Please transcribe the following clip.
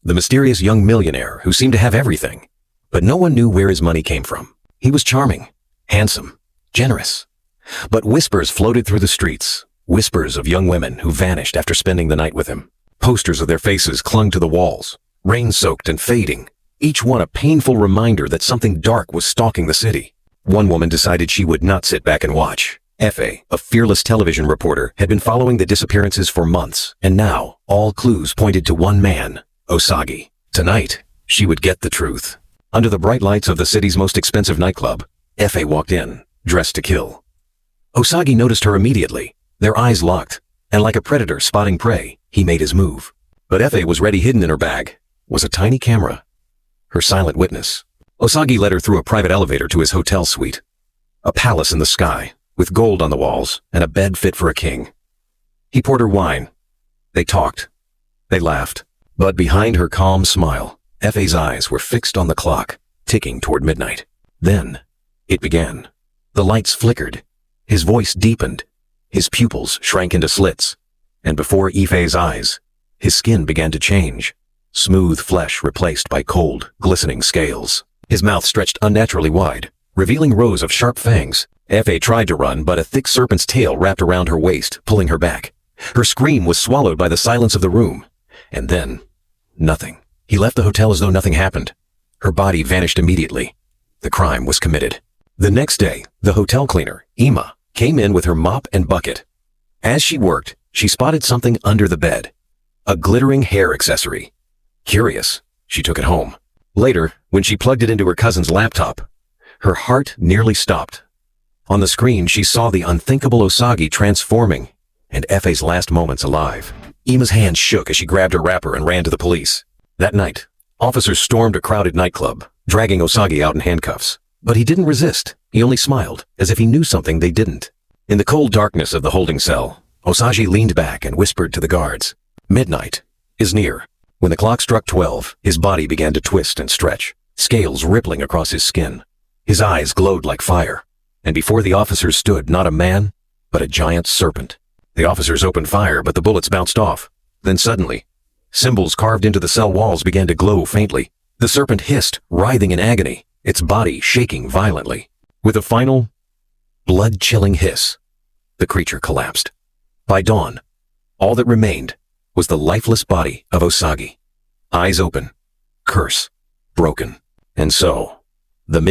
the mysterious young millionaire who seemed to have everything. But no one knew where his money came from. He was charming, handsome, generous. But whispers floated through the streets, whispers of young women who vanished after spending the night with him. Posters of their faces clung to the walls, rain-soaked and fading, each one a painful reminder that something dark was stalking the city. One woman decided she would not sit back and watch. Efe, a fearless television reporter, had been following the disappearances for months, and now all clues pointed to one man, Osagie. Tonight, she would get the truth. Under the bright lights of the city's most expensive nightclub, Efe walked in, dressed to kill. Osagie noticed her immediately, their eyes locked, and like a predator spotting prey, he made his move. But Efe was ready. Hidden in her bag was a tiny camera, her silent witness. Osagie led her through a private elevator to his hotel suite, a palace in the sky, with gold on the walls and a bed fit for a king. He poured her wine. They talked. They laughed. But behind her calm smile, Efe's eyes were fixed on the clock, ticking toward midnight. Then, it began. The lights flickered. His voice deepened. His pupils shrank into slits. And before Efe's eyes, his skin began to change. Smooth flesh replaced by cold, glistening scales. His mouth stretched unnaturally wide, revealing rows of sharp fangs. Efe tried to run, but a thick serpent's tail wrapped around her waist, pulling her back. Her scream was swallowed by the silence of the room. And then, nothing. He left the hotel as though nothing happened. Her body vanished immediately. The crime was committed. The next day, the hotel cleaner, Ima, came in with her mop and bucket. As she worked, she spotted something under the bed. A glittering hair accessory. Curious, she took it home. Later, when she plugged it into her cousin's laptop, her heart nearly stopped. On the screen, she saw the unthinkable Osagie transforming, and Efe's last moments alive. Ima's hand shook as she grabbed her wrapper and ran to the police. That night, officers stormed a crowded nightclub, dragging Osagie out in handcuffs. But he didn't resist. He only smiled, as if he knew something they didn't. In the cold darkness of the holding cell, Osagie leaned back and whispered to the guards. Midnight is near. When the clock struck 12, his body began to twist and stretch, scales rippling across his skin. His eyes glowed like fire. And before the officers stood not a man, but a giant serpent. The officers opened fire, but the bullets bounced off. Then suddenly, symbols carved into the cell walls began to glow faintly. The serpent hissed, writhing in agony, its body shaking violently. With a final, blood-chilling hiss, the creature collapsed. By dawn, all that remained was the lifeless body of Osagie. Eyes open, curse broken. And so, the midnight